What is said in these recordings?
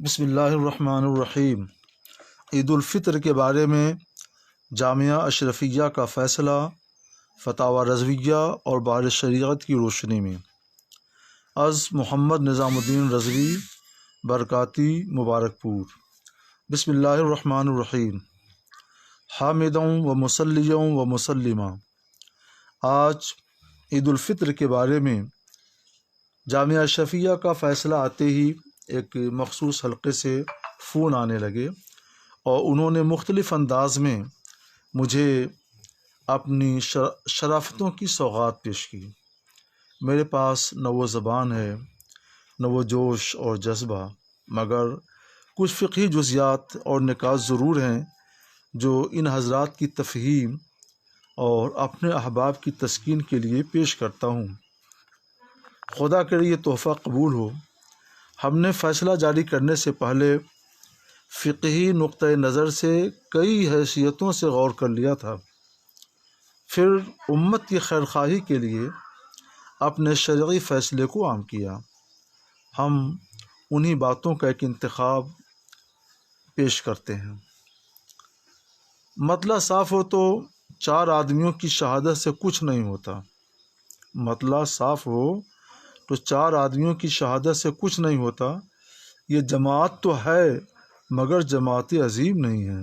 بسم اللہ الرحمن الرحیم۔ عید الفطر کے بارے میں جامعہ اشرفیہ کا فیصلہ، فتاوی رضویہ اور بار شریعت کی روشنی میں۔ از محمد نظام الدین رضوی، برکاتی، مبارک پور۔ بسم اللہ الرحمن الرحیم۔ حامدوں و مسلیوں و مسلمہ۔ آج عید الفطر کے بارے میں جامعہ اشرفیہ کا فیصلہ آتے ہی ایک مخصوص حلقے سے فون آنے لگے اور انہوں نے مختلف انداز میں مجھے اپنی شرافتوں کی سوغات پیش کی۔ میرے پاس نہ وہ زبان ہے، نہ وہ جوش اور جذبہ، مگر کچھ فقہی جزیات اور نکات ضرور ہیں جو ان حضرات کی تفہیم اور اپنے احباب کی تسکین کے لیے پیش کرتا ہوں۔ خدا کرے یہ تحفہ قبول ہو۔ ہم نے فیصلہ جاری کرنے سے پہلے فقہی نقطہ نظر سے کئی حیثیتوں سے غور کر لیا تھا، پھر امت کی خیرخواہی کے لیے اپنے شرعی فیصلے کو عام کیا۔ ہم انہی باتوں کا ایک انتخاب پیش کرتے ہیں۔ مطلع صاف ہو تو 4 آدمیوں کی شہادت سے کچھ نہیں ہوتا۔ مطلع صاف ہو تو 4 آدمیوں کی شہادت سے کچھ نہیں ہوتا۔ یہ جماعت تو ہے مگر جماعت عظیم نہیں ہے۔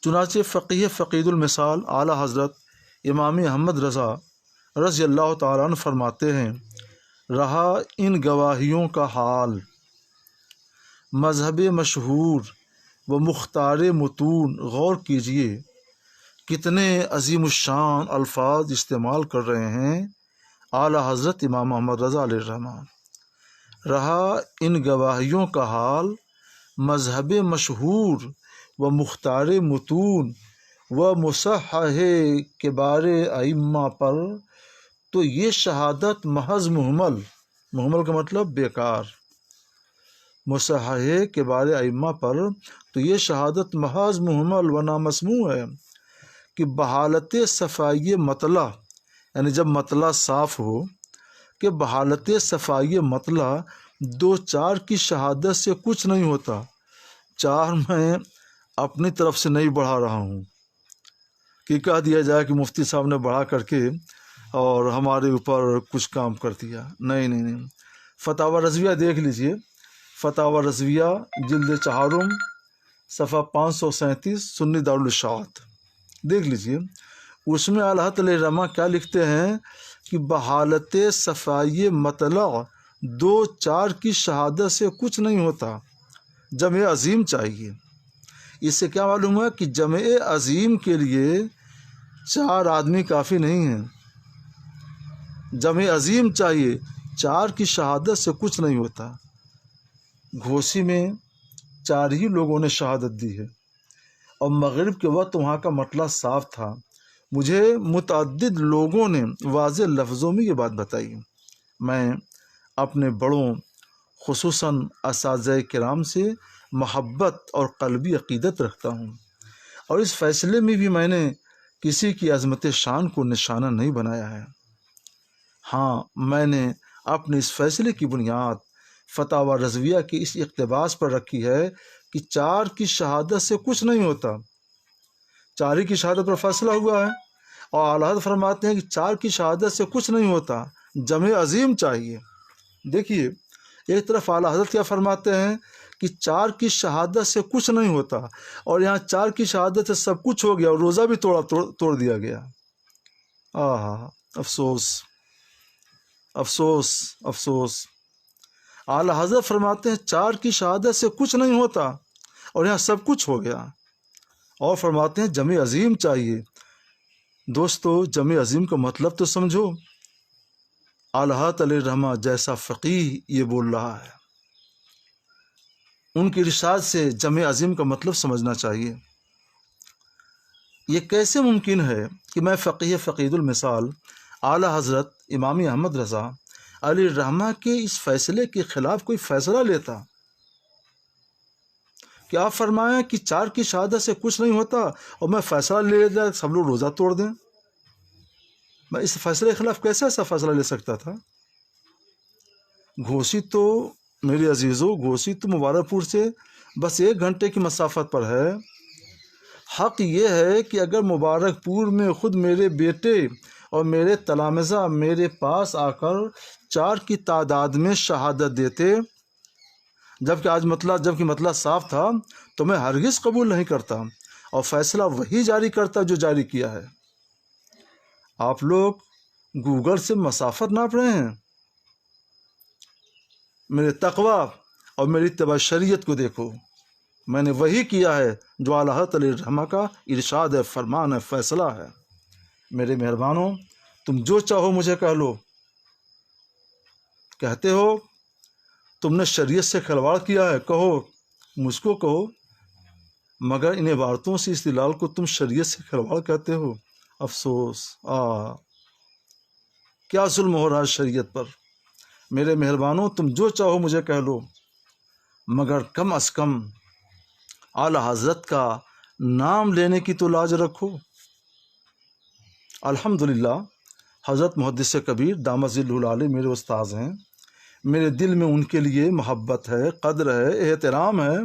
چنانچہ فقیہ فقید المثال اعلیٰ حضرت امام احمد رضا رضی اللہ تعالیٰ عنہ فرماتے ہیں، رہا ان گواہیوں کا حال، مذہب مشہور و مختار متون غور کیجئے کتنے عظیم الشان الفاظ استعمال کر رہے ہیں اعلیٰ حضرت امام احمد رضا علیہ الرحمہ۔ رہا ان گواہیوں کا حال، مذہب مشہور و مختار متون و مصحح کبار ائمہ پر، تو یہ شہادت محض محمل کا مطلب بیکار، مصحح کبار ائمہ پر تو یہ شہادت محض محمل و نامسموع ہے کہ بحالت صفائی مطلع، یعنی جب مطلع صاف ہو، کہ بحالت صفائی مطلع 2-4 کی شہادت سے کچھ نہیں ہوتا۔ 4 میں اپنی طرف سے نہیں بڑھا رہا ہوں کہ کہہ دیا جائے کہ مفتی صاحب نے بڑھا کر کے اور ہمارے اوپر کچھ کام کر دیا۔ نہیں۔ فتاوی رضویہ دیکھ لیجئے، فتاوی رضویہ جلد 4 صفحہ 537 سنی دارالاشاعت دیکھ لیجئے۔ اس میں اعلیٰ حضرت علیہ الرحمہ کیا لکھتے ہیں کہ بحالت صفائی مطلع 2-4 کی شہادت سے کچھ نہیں ہوتا، جمع عظیم چاہیے۔ اس سے کیا معلوم ہے کہ جمع عظیم کے لیے 4 آدمی کافی نہیں ہیں، جمع عظیم چاہیے، 4 کی شہادت سے کچھ نہیں ہوتا۔ گھوسی میں 4 ہی لوگوں نے شہادت دی ہے اور مغرب کے وقت وہاں کا مطلع صاف تھا۔ مجھے متعدد لوگوں نے واضح لفظوں میں یہ بات بتائی۔ میں اپنے بڑوں خصوصاً اساتذہ کرام سے محبت اور قلبی عقیدت رکھتا ہوں، اور اس فیصلے میں بھی میں نے کسی کی عظمت شان کو نشانہ نہیں بنایا ہے۔ ہاں، میں نے اپنے اس فیصلے کی بنیاد فتاوی رضویہ کے اس اقتباس پر رکھی ہے کہ 4 کی شہادت سے کچھ نہیں ہوتا۔ 4 کی شہادت پر فیصلہ ہوا ہے اور اعلیٰ حضرت فرماتے ہیں کہ 4 کی شہادت سے کچھ نہیں ہوتا، جمع عظیم چاہیے۔ دیکھیے، ایک طرف اعلیٰ حضرت کیا فرماتے ہیں کہ 4 کی شہادت سے کچھ نہیں ہوتا، اور یہاں 4 کی شہادت سے سب کچھ ہو گیا اور روزہ بھی توڑ دیا گیا۔ افسوس افسوس افسوس۔ اعلیٰ حضرت فرماتے ہیں 4 کی شہادت سے کچھ نہیں ہوتا اور یہاں سب کچھ ہو گیا، اور فرماتے ہیں جمع عظیم چاہیے۔ دوستو، جمع عظیم کا مطلب تو سمجھو۔ اعلیٰ حضرت علیہ الرحمہ جیسا فقیہ یہ بول رہا ہے، ان کی ارشاد سے جمع عظیم کا مطلب سمجھنا چاہیے۔ یہ کیسے ممکن ہے کہ میں فقیہ فقید المثال اعلیٰ حضرت امام احمد رضا علیہ الرحمہ کے اس فیصلے کے خلاف کوئی فیصلہ لیتا؟ کہ آپ فرمایا کہ 4 کی شہادت سے کچھ نہیں ہوتا اور میں فیصلہ لے لیتا سب لوگ روزہ توڑ دیں؟ میں اس فیصلے کے خلاف کیسے ایسا فیصلہ لے سکتا تھا؟ گھوسی تو میرے عزیزوں، گوسی تو مبارک پور سے بس 1 گھنٹے کی مسافت پر ہے۔ حق یہ ہے کہ اگر مبارک پور میں خود میرے بیٹے اور میرے تلامذہ میرے پاس آ کر 4 کی تعداد میں شہادت دیتے، جبکہ مطلع صاف تھا، تو میں ہرگز قبول نہیں کرتا اور فیصلہ وہی جاری کرتا جو جاری کیا ہے۔ آپ لوگ گوگل سے مسافت ناپ رہے ہیں؟ میرے تقوی اور میری اتباع شریعت کو دیکھو، میں نے وہی کیا ہے جو اعلیٰ حضرت علیہ الرحمہ کا ارشاد ہے، فرمان ہے، فیصلہ ہے۔ میرے مہربانوں، تم جو چاہو مجھے کہہ لو۔ کہتے ہو تم نے شریعت سے کھلواڑ کیا ہے، کہو، مجھ کو کہو، مگر ان عبارتوں سے استدلال کو تم شریعت سے کھلواڑ کہتے ہو۔ افسوس، کیا ظلم ہو رہا ہے شریعت پر۔ میرے مہربانوں، تم جو چاہو مجھے کہہ لو، مگر کم از کم اعلیٰ حضرت کا نام لینے کی تو لاج رکھو۔ الحمدللہ، حضرت محدث کبیر دامت ظلہ العالی میرے استاذ ہیں۔ میرے دل میں ان کے لیے محبت ہے، قدر ہے، احترام ہے۔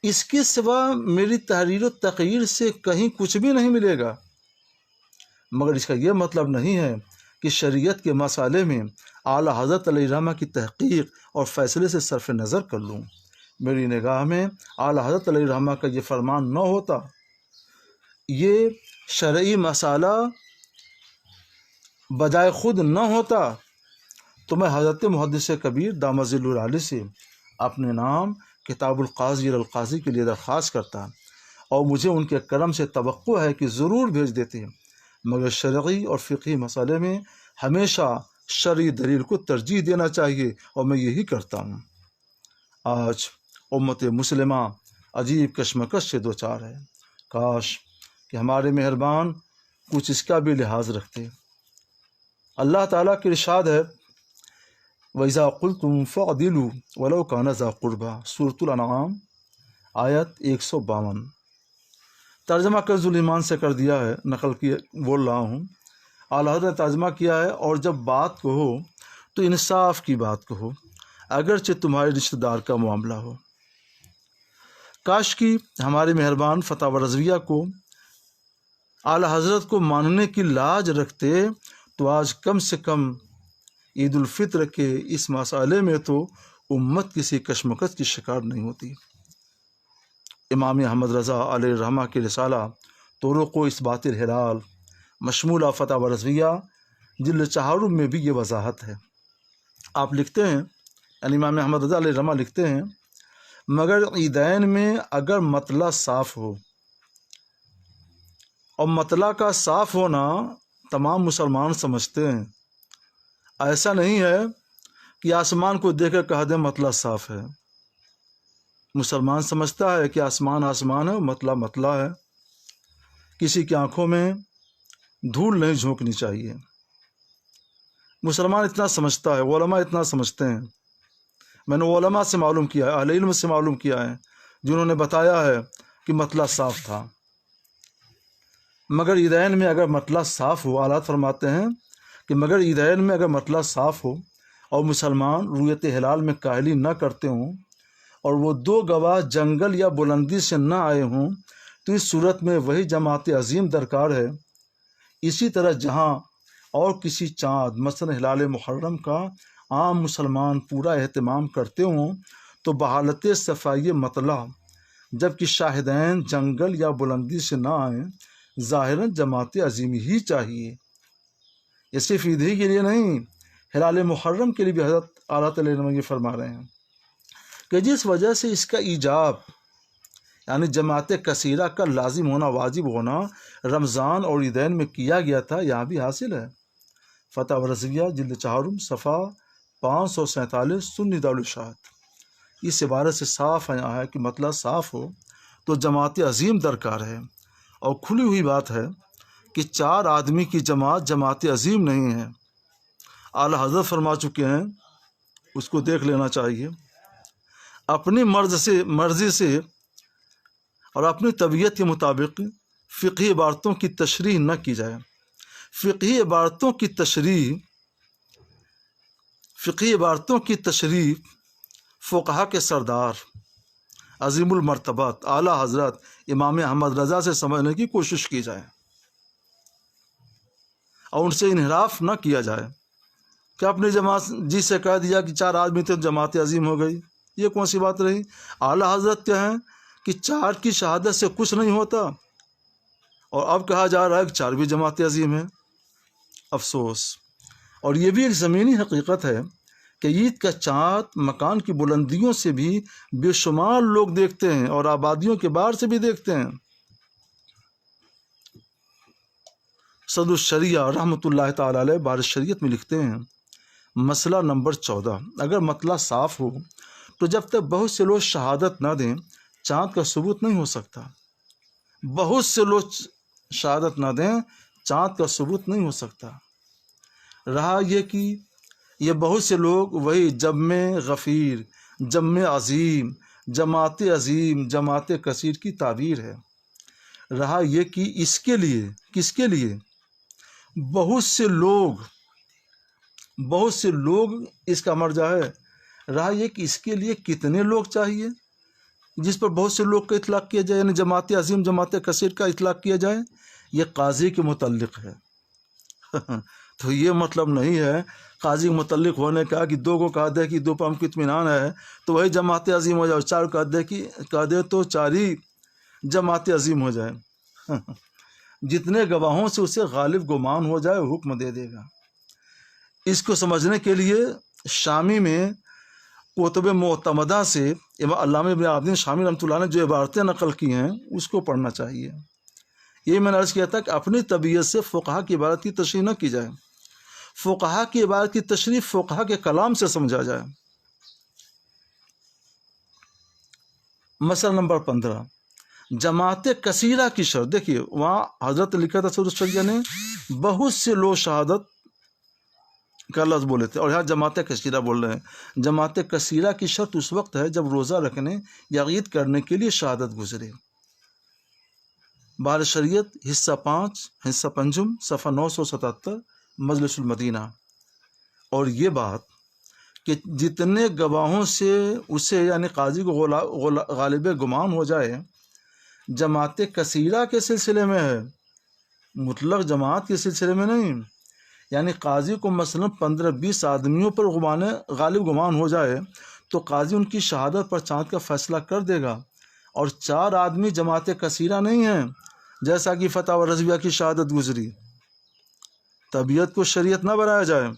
اس کے سوا میری تحریر و تقریر سے کہیں کچھ بھی نہیں ملے گا، مگر اس کا یہ مطلب نہیں ہے کہ شریعت کے مسئلے میں اعلیٰ حضرت علیہ الرحمہ کی تحقیق اور فیصلے سے صرف نظر کر لوں۔ میری نگاہ میں اعلیٰ حضرت علیہ الرحمہ کا یہ فرمان نہ ہوتا، یہ شرعی مسئلہ بجائے خود نہ ہوتا، تو میں حضرت محدث کبیر دامت ظلہ العالی سے اپنے نام کتاب القاضی القاضی کے لیے درخواست کرتا، اور مجھے ان کے کرم سے توقع ہے کہ ضرور بھیج دیتے ہیں، مگر شرعی اور فقہی مسئلے میں ہمیشہ شرعی دلیل کو ترجیح دینا چاہیے، اور میں یہی کرتا ہوں۔ آج امت مسلمہ عجیب کشمکش سے دوچار ہے، کاش کہ ہمارے مہربان کچھ اس کا بھی لحاظ رکھتے۔ اللہ تعالیٰ کی ارشاد ہے، وَإِذَا قُلْتُمْ فَعْدِلُوا وَلَوْ كَانَ ذَا قُرْبَىٰ، سورۃ الانعام آیت 152۔ ترجمہ کنز الایمان سے کر دیا ہے، نقل کی بول رہا ہوں۔ اعلیٰ حضرت نے ترجمہ کیا ہے، اور جب بات کہو تو انصاف کی بات کہو، اگرچہ تمہارے رشتہ دار کا معاملہ ہو۔ کاش کی ہمارے مہربان فتح رضویہ کو اعلیٰ حضرت کو ماننے کی لاج رکھتے تو آج کم سے کم عید الفطر کے اس مسئلے میں تو امت کسی کشمکش کی شکار نہیں ہوتی۔ امام احمد رضا علیہ الرحمہ کی رسالہ طرق و اثبات الہلال مشمولہ فتح رضویہ جلد 4 میں بھی یہ وضاحت ہے۔ آپ لکھتے ہیں، یعنی امام احمد رضا علیہ الرحمہ لکھتے ہیں، مگر عیدین میں اگر مطلع صاف ہو، اور مطلع کا صاف ہونا تمام مسلمان سمجھتے ہیں، ایسا نہیں ہے کہ آسمان کو دیکھ کر کہہ دیں مطلع صاف ہے۔ مسلمان سمجھتا ہے کہ آسمان آسمان ہے، مطلع مطلع ہے، کسی کی آنکھوں میں دھول نہیں جھونکنی چاہیے۔ مسلمان اتنا سمجھتا ہے، علماء اتنا سمجھتے ہیں۔ میں نے علماء سے معلوم کیا ہے، اہل علم سے معلوم کیا ہے، جنہوں نے بتایا ہے کہ مطلع صاف تھا۔ مگر عیدین میں اگر مطلع صاف ہو، اعلیٰ فرماتے ہیں کہ مگر عیدین میں اگر مطلع صاف ہو اور مسلمان رویت ہلال میں کاہلی نہ کرتے ہوں، اور وہ 2 گواہ جنگل یا بلندی سے نہ آئے ہوں، تو اس صورت میں وہی جماعت عظیم درکار ہے۔ اسی طرح جہاں اور کسی چاند مثلا ہلال محرم کا عام مسلمان پورا اہتمام کرتے ہوں، تو بحالت صفائی مطلع جبکہ شاہدین جنگل یا بلندی سے نہ آئیں، ظاہراً جماعت عظیم ہی چاہیے۔ یہ صرف عید ہی کے لیے نہیں، ہلال محرم کے لیے بھی حضرت اعلیٰ علیہ یہ فرما رہے ہیں کہ جس وجہ سے اس کا ایجاب، یعنی جماعت کثیرہ کا لازم ہونا، واجب ہونا رمضان اور عیدین میں کیا گیا تھا، یہاں بھی حاصل ہے۔ فتح رضویہ جلد 4 صفحہ 547 سنی دارالارشاد۔ اس عبارت سے صاف آیا ہے کہ مطلع صاف ہو تو جماعت عظیم درکار ہے، اور کھلی ہوئی بات ہے کہ 4 آدمی کی جماعت جماعت عظیم نہیں ہے۔ اعلیٰ حضرت فرما چکے ہیں، اس کو دیکھ لینا چاہیے۔ اپنی مرضی سے اور اپنی طبیعت کے مطابق فقہی عبارتوں کی تشریح نہ کی جائے۔ فقہی عبارتوں کی تشریح فقہی عبارتوں کی تشریح فقہا کے سردار عظیم المرتبات اعلیٰ حضرت امام احمد رضا سے سمجھنے کی کوشش کی جائے اور ان سے انحراف نہ کیا جائے کہ اپنی جماعت جی سے کہہ دیا کہ 4 آدمی تھے جماعت عظیم ہو گئی. یہ کون سی بات رہی؟ اعلیٰ حضرت کیا ہیں کہ 4 کی شہادت سے کچھ نہیں ہوتا اور اب کہا جا رہا ہے کہ 4 بھی جماعت عظیم ہے. افسوس. اور یہ بھی ایک زمینی حقیقت ہے کہ عید کا چاند مکان کی بلندیوں سے بھی بے شمار لوگ دیکھتے ہیں اور آبادیوں کے باہر سے بھی دیکھتے ہیں. صدر الشریعہ رحمۃ اللہ تعالی علیہ بار شریعت میں لکھتے ہیں مسئلہ نمبر 14، اگر مطلع صاف ہو تو جب تک بہت سے لوگ شہادت نہ دیں چاند کا ثبوت نہیں ہو سکتا. بہت سے لوگ شہادت نہ دیں چاند کا ثبوت نہیں ہو سکتا. رہا یہ کہ یہ بہت سے لوگ وہی جمع غفیر، جمع عظیم، جماعت عظیم، جماعت کثیر کی تعبیر ہے. رہا یہ کہ اس کے لیے، کس کے لیے؟ بہت سے لوگ اس کا مرجع ہے. رہا یہ کہ اس کے لیے کتنے لوگ چاہیے جس پر بہت سے لوگ کا اطلاق کیا جائے، یعنی جماعت عظیم جماعت کثیر کا اطلاق کیا جائے. یہ قاضی کے متعلق ہے. تو یہ مطلب نہیں ہے قاضی متعلق ہونے کا کہ 2 کو کہا دے کہ 2 پر ہم کو اطمینان ہے تو وہی جماعت عظیم ہو جائے، 4 کہہ دے تو 4 ہی جماعت عظیم ہو جائے. جتنے گواہوں سے اسے غالب گمان ہو جائے حکم دے دے گا. اس کو سمجھنے کے لیے شامی میں کتب معتمدہ سے علامہ ابن عابدین شامی رحمۃ اللہ نے جو عبارتیں نقل کی ہیں اس کو پڑھنا چاہیے. یہ میں نے عرض کیا تھا کہ اپنی طبیعت سے فقہا کی عبارت کی تشریح نہ کی جائے. فقہا کی عبارت کی تشریح فقہا کے کلام سے سمجھا جائے. مسئلہ نمبر 15، جماعت کثیرہ کی شرط. دیکھیے وہاں حضرت لکھا تھا صدر الشریعہ نے بہت سے لوگ شہادت کا لفظ بولے تھے اور یہاں جماعت کثیرہ بول رہے ہیں. جماعت کثیرہ کی شرط اس وقت ہے جب روزہ رکھنے یا عید کرنے کے لیے شہادت گزرے. بار شریعت حصہ 5 حصہ پنجم صفحہ 977 مجلس المدینہ. اور یہ بات کہ جتنے گواہوں سے اسے یعنی قاضی کو غالب گمان ہو جائے جماعت کثیرہ کے سلسلے میں ہے، مطلق جماعت کے سلسلے میں نہیں. یعنی قاضی کو مثلا 15-20 آدمیوں پر غالب گمان ہو جائے تو قاضی ان کی شہادت پر چاند کا فیصلہ کر دے گا. اور 4 آدمی جماعت کثیرہ نہیں ہیں جیسا کہ فتح و رضویہ کی شہادت گزری. طبیعت کو شریعت نہ بنایا جائے.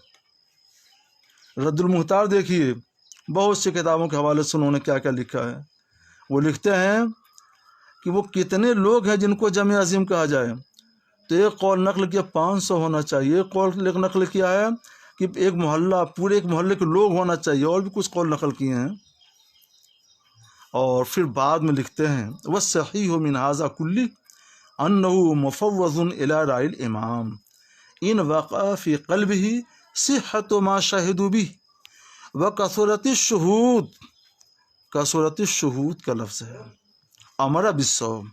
رد المختار دیکھیے بہت سی کتابوں کے حوالے سے انہوں نے کیا کیا لکھا ہے. وہ لکھتے ہیں کہ وہ کتنے لوگ ہیں جن کو جمع عظیم کہا جائے. تو ایک قول نقل کیا 500 ہونا چاہیے، ایک قول نقل کیا ہے کہ ایک محلہ پورے ایک محلے کے لوگ ہونا چاہیے، اور بھی کچھ قول نقل کیے ہیں. اور پھر بعد میں لکھتے ہیں وَالصَّحِيحُ مِنْ هَذَا كُلِّهِ أَنَّهُ مُفَوَّضٌ إِلَى رَأْيِ الْإِمَامِ إِنْ وَقَعَ فِي قَلْبِهِ صِحَّةُ مَا شَهِدُوا بِهِ وَكَثُرَتِ الشُّهُودِ. کثرت الشہود کا لفظ ہے. امر بالصوم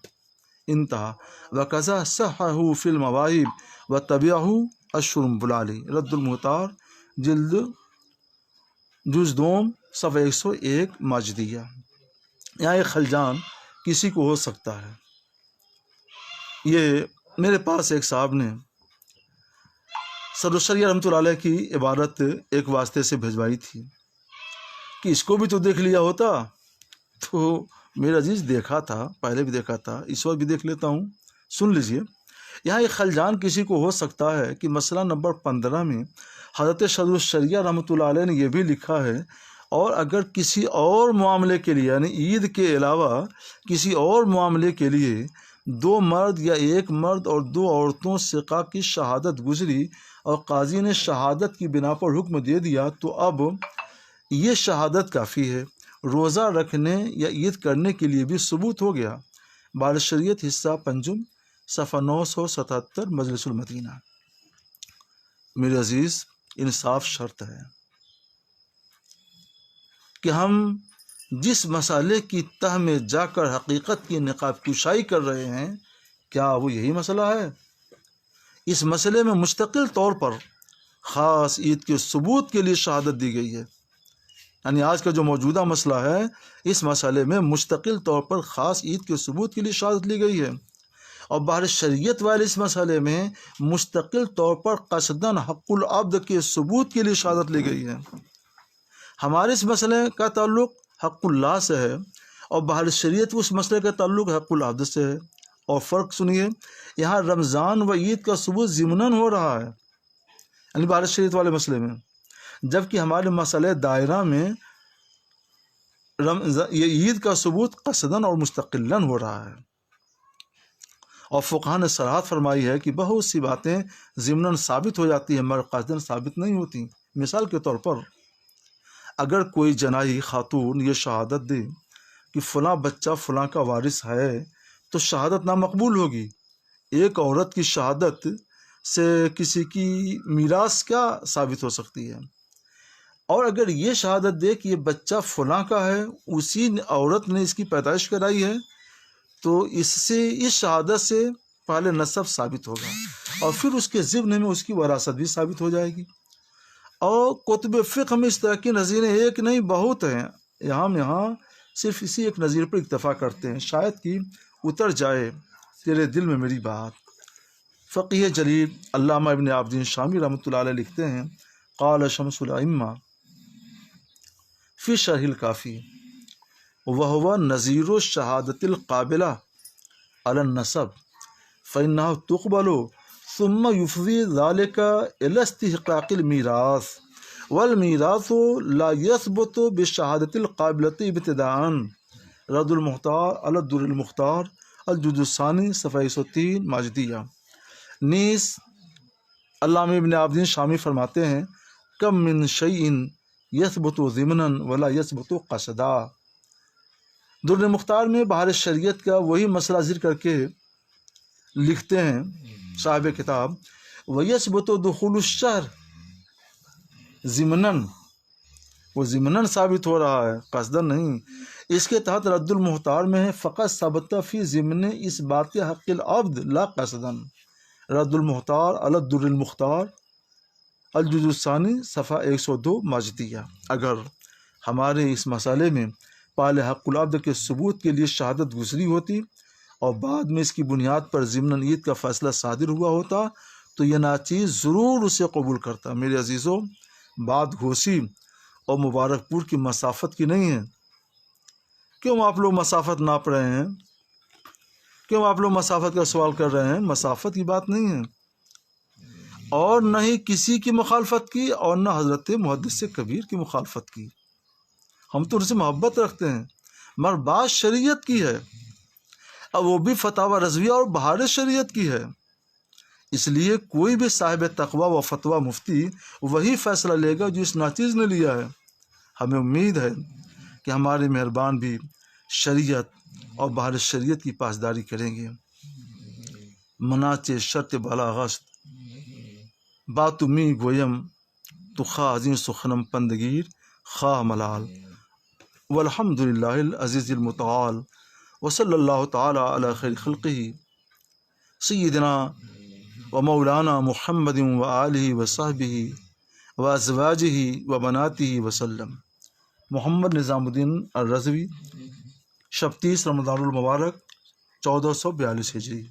انتہا وکذا صححہ فی المواہب وتبعہ الشرنبلالی. رد المختار جلد جز 2 صفحہ 101 ماجدیہ. یہاں ایک خلجان کسی کو ہو سکتا ہے. یہ میرے پاس ایک صاحب نے صدر الشریعہ رحمۃ اللہ علیہ کی عبارت ایک واسطے سے بھجوائی تھی کہ اس کو بھی تو دیکھ لیا ہوتا. تو میرا عزیز دیکھا تھا، پہلے بھی دیکھا تھا، اس وقت بھی دیکھ لیتا ہوں. سن لیجئے یہاں ایک خلجان کسی کو ہو سکتا ہے کہ مسئلہ نمبر 15 میں حضرت صدر الشریعہ رحمۃ اللہ علیہ نے یہ بھی لکھا ہے اور اگر کسی اور معاملے کے لیے یعنی عید کے علاوہ کسی اور معاملے کے لیے 2 مرد یا 1 مرد اور 2 عورتوں ثقہ کی شہادت گزری اور قاضی نے شہادت کی بنا پر حکم دے دیا تو اب یہ شہادت کافی ہے. روزہ رکھنے یا عید کرنے کے لیے بھی ثبوت ہو گیا. بار شریعت حصہ پنجم صفحہ 977 مجلس المدینہ. میرے عزیز انصاف شرط ہے کہ ہم جس مسئلے کی تہ میں جا کر حقیقت کی نقاب کشائی کر رہے ہیں کیا وہ یہی مسئلہ ہے؟ اس مسئلے میں مستقل طور پر خاص عید کے ثبوت کے لیے شہادت دی گئی ہے۔ یعنی آج کا جو موجودہ مسئلہ ہے، اس مسئلے میں مستقل طور پر خاص عید کے ثبوت کے لیے شہادت لی گئی ہے، اور بہر شریعت والے اس مسئلے میں مستقل طور پر قصداً حق العبد کے ثبوت کے لیے شہادت لی گئی ہے۔ ہمارے اس مسئلے کا تعلق حق اللہ سے ہے، اور بہر شریعت اس مسئلے کا تعلق حق العبد سے ہے۔ اور فرق سنیے، یہاں رمضان و عید کا ثبوت ضمناً ہو رہا ہے، یعنی بہر شریعت والے مسئلے میں، جبکہ ہمارے مسئلے دائرہ میں یہ عید کا ثبوت قصداً اور مستقلاً ہو رہا ہے۔ اور فقہاء نے صراحت فرمائی ہے کہ بہت سی باتیں ضمناً ثابت ہو جاتی ہیں مگر قصداً ثابت نہیں ہوتی۔ مثال کے طور پر اگر کوئی جنائی خاتون یہ شہادت دے کہ فلاں بچہ فلاں کا وارث ہے تو شہادت نامقبول ہوگی۔ ایک عورت کی شہادت سے کسی کی میراث کیا ثابت ہو سکتی ہے؟ اور اگر یہ شہادت دے کہ یہ بچہ فلاں کا ہے، اسی عورت نے اس کی پیدائش کرائی ہے، تو اس شہادت سے پہلے نسب ثابت ہوگا، اور پھر اس کے ضمن میں اس کی وراثت بھی ثابت ہو جائے گی۔ اور کتب فقہ میں اس طرح کی نظیریں ایک نہیں بہت ہیں، یہاں صرف اسی ایک نظیر پر اکتفا کرتے ہیں، شاید کہ اتر جائے تیرے دل میں میری بات۔ فقیہ جلیل علامہ ابن عابدین شامی رحمۃ اللہ علیہ لکھتے ہیں، قال شمس الائمہ فی شرح الکافی وہو نظیر الشہادت القابلہ علی النسب فإنها تقبل ثم يفضي ذلك إلى استحقاق الميراث والميراث لا يثبت بالشهادة القابلة ابتداء رد المختار على الدر المختار الجزء الثاني صفحہ 103 ماجدیہ۔ نیز علامہ ابن عابدین شامی فرماتے ہیں، کم من شیء یثبت ضمنا ولا یثبت قصدا۔ در مختار میں بہر شریعت کا وہی مسئلہ ذکر کر کے لکھتے ہیں صاحب کتاب، وَيَثْبُتُ دُخُولُ الشَّهْرِ ضمناً، وہ ضمناً ثابت ہو رہا ہے، قصداً نہیں۔ اس کے تحت رد المختار میں ہے، فقط ثبت فی ضمن اس بات حق العبد لا قصداً، رد المختار علی الدر المختار الجزء الثانی صفحہ 102 ماجدیہ۔ اگر ہمارے اس مسئلے میں پہلے حق العبد کے ثبوت کے لیے شہادت گزری ہوتی اور بعد میں اس کی بنیاد پر ضمن عید کا فیصلہ صادر ہوا ہوتا تو یہ ناچیز ضرور اسے قبول کرتا۔ میرے عزیزوں، بات گھوسی اور مبارک پور کی مسافت کی نہیں ہے۔ کیوں آپ لوگ مسافت ناپ رہے ہیں؟ کیوں آپ لوگ مسافت کا سوال کر رہے ہیں؟ مسافت کی بات نہیں ہے، اور نہ ہی کسی کی مخالفت کی، اور نہ حضرت محدث کبیر کی مخالفت کی۔ ہم تو ان سے محبت رکھتے ہیں، مگر بات شریعت کی ہے، اب وہ بھی فتاوی رضویہ اور بہار شریعت کی ہے۔ اس لیے کوئی بھی صاحب تقوی و فتویٰ مفتی وہی فیصلہ لے گا جو اس ناچیز نے لیا ہے۔ ہمیں امید ہے کہ ہمارے مہربان بھی شریعت اور بہار شریعت کی پاسداری کریں گے۔ مناچے شرط بالا غشت باتو می گویم تو خواہ عظیم سخنم پندگیر خواہ ملال، والحمد للہ العزیز المتعال، وصلی اللہ تعالی علی خیر خلقہ سیدنا و مولانا محمد و آلہ و صحبہ و ازواجہ و بناتہ وسلم۔ محمد نظام الدین الرضوی، شب 30 رمضان المبارک 1442 ہجری۔